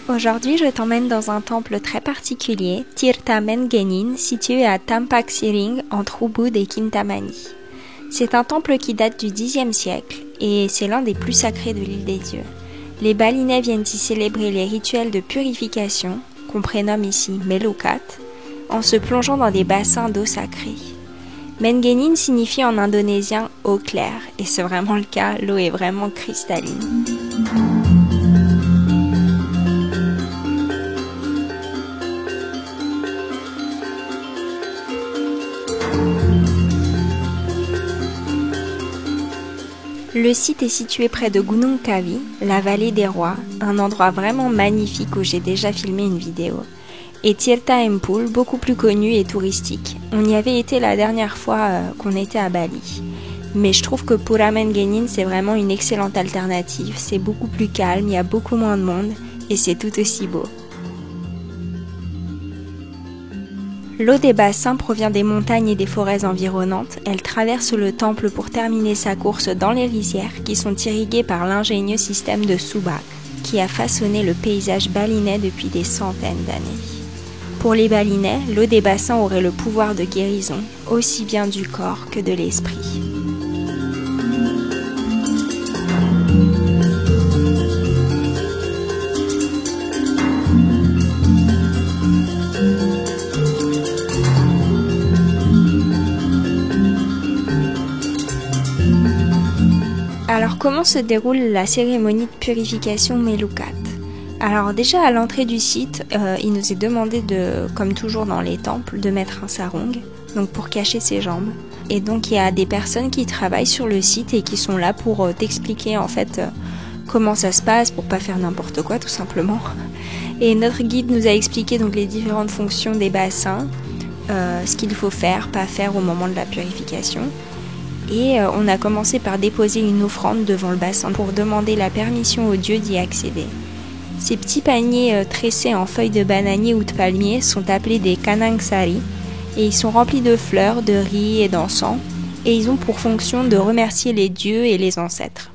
Aujourd'hui, je t'emmène dans un temple très particulier, Tirtha Mengenin, situé à Tampak Siring, entre Ubud et Kintamani. C'est un temple qui date du Xe siècle et c'est l'un des plus sacrés de l'île des dieux. Les Balinais viennent y célébrer les rituels de purification, qu'on prénomme ici Melukat, en se plongeant dans des bassins d'eau sacrée. Mengenin signifie en indonésien « eau claire » et c'est vraiment le cas, l'eau est vraiment cristalline. Le site est situé près de Gunung Kawi, la vallée des rois, un endroit vraiment magnifique où j'ai déjà filmé une vidéo. Et Tirtha Empul, beaucoup plus connu et touristique. On y avait été la dernière fois qu'on était à Bali. Mais je trouve que Pura Mengenin, c'est vraiment une excellente alternative. C'est beaucoup plus calme, il y a beaucoup moins de monde et c'est tout aussi beau. L'eau des bassins provient des montagnes et des forêts environnantes. Elle traverse le temple pour terminer sa course dans les rizières qui sont irriguées par l'ingénieux système de Subak, qui a façonné le paysage balinais depuis des centaines d'années. Pour les Balinais, l'eau des bassins aurait le pouvoir de guérison, aussi bien du corps que de l'esprit. Alors comment se déroule la cérémonie de purification Melukat? Alors déjà à l'entrée du site, il nous est demandé comme toujours dans les temples, de mettre un sarong, donc pour cacher ses jambes. Et donc il y a des personnes qui travaillent sur le site et qui sont là pour t'expliquer en fait comment ça se passe pour pas faire n'importe quoi tout simplement. Et notre guide nous a expliqué donc les différentes fonctions des bassins, ce qu'il faut faire, pas faire au moment de la purification. Et on a commencé par déposer une offrande devant le bassin pour demander la permission aux dieux d'y accéder. Ces petits paniers tressés en feuilles de bananier ou de palmier sont appelés des kanangsari et ils sont remplis de fleurs, de riz et d'encens et ils ont pour fonction de remercier les dieux et les ancêtres.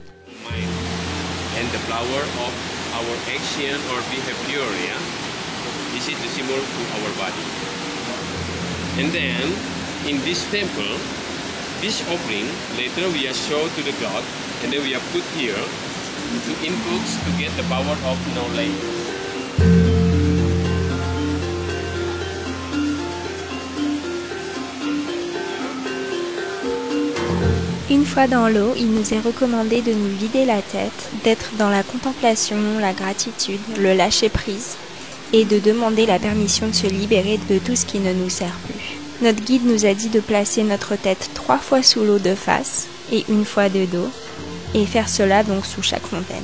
This offering later we are shown to the god and then we are put here to inputs to get the power of knowledge. Une fois dans l'eau, il nous est recommandé de nous vider la tête, d'être dans la contemplation, la gratitude, le lâcher-prise et de demander la permission de se libérer de tout ce qui ne nous sert plus. Notre guide nous a dit de placer notre tête 3 fois sous l'eau de face et 1 fois de dos et faire cela donc sous chaque fontaine.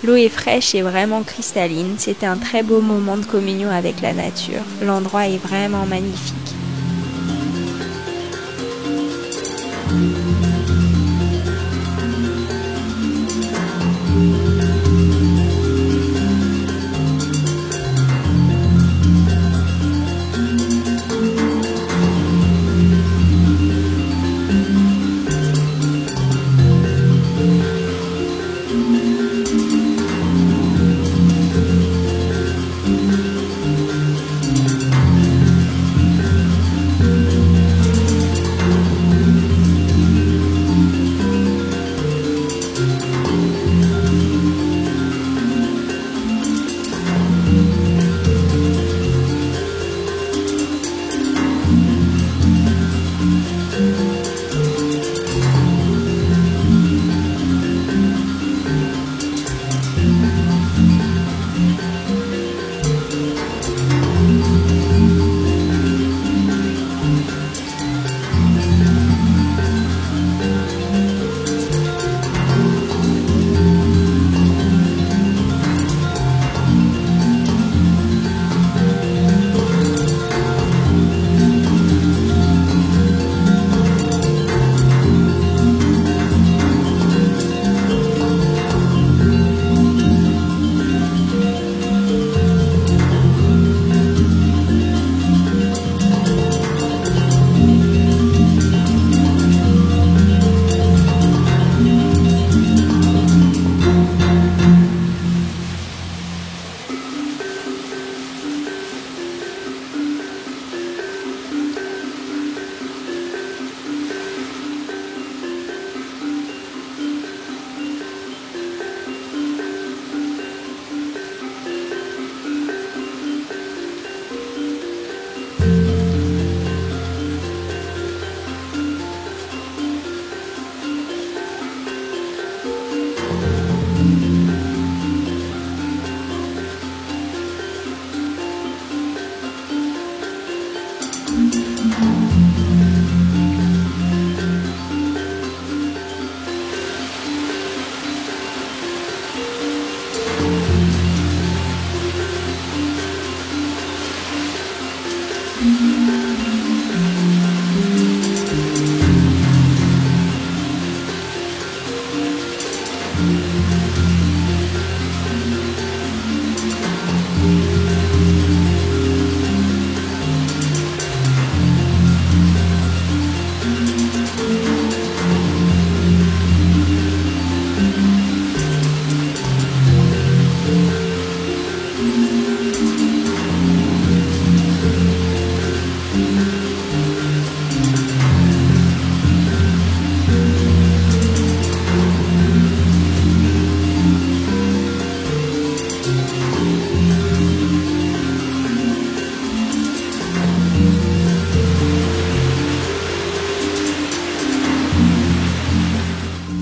L'eau est fraîche et vraiment cristalline, c'était un très beau moment de communion avec la nature, l'endroit est vraiment magnifique.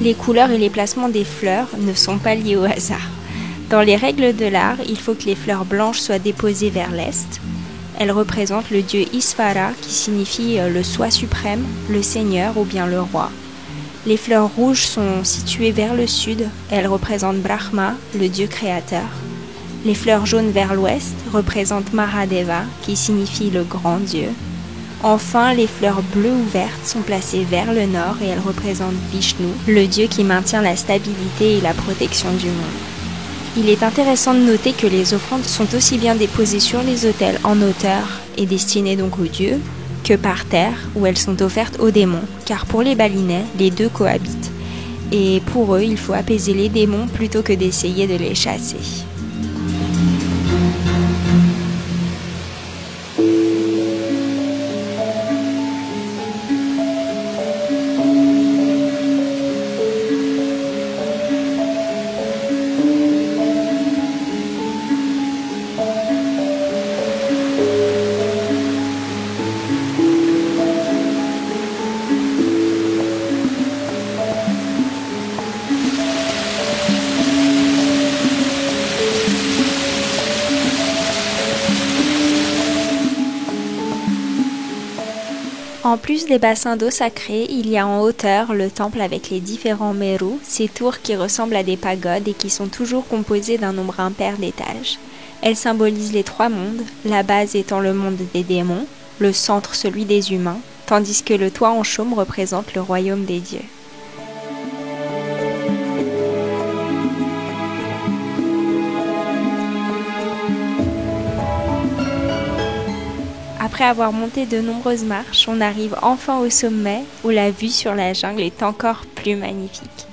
Les couleurs et les placements des fleurs ne sont pas liés au hasard. Dans les règles de l'art, il faut que les fleurs blanches soient déposées vers l'est. Elles représentent le dieu Isvara, qui signifie le soi suprême, le seigneur ou bien le roi. Les fleurs rouges sont situées vers le sud. Elles représentent Brahma, le dieu créateur. Les fleurs jaunes vers l'ouest représentent Mahadeva, qui signifie le grand dieu. Enfin, les fleurs bleues ou vertes sont placées vers le nord et elles représentent Vishnu, le dieu qui maintient la stabilité et la protection du monde. Il est intéressant de noter que les offrandes sont aussi bien déposées sur les autels en hauteur et destinées donc aux dieux, que par terre où elles sont offertes aux démons, car pour les Balinais, les deux cohabitent. Et pour eux, il faut apaiser les démons plutôt que d'essayer de les chasser. En plus des bassins d'eau sacrés, il y a en hauteur le temple avec les différents merus, ces tours qui ressemblent à des pagodes et qui sont toujours composées d'un nombre impair d'étages. Elles symbolisent les trois mondes, la base étant le monde des démons, le centre celui des humains, tandis que le toit en chaume représente le royaume des dieux. Après avoir monté de nombreuses marches, on arrive enfin au sommet où la vue sur la jungle est encore plus magnifique.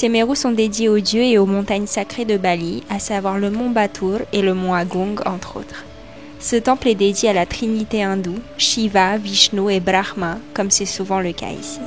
Ces merus sont dédiés aux dieux et aux montagnes sacrées de Bali, à savoir le mont Batur et le mont Agung, entre autres. Ce temple est dédié à la trinité hindoue, Shiva, Vishnu et Brahma, comme c'est souvent le cas ici.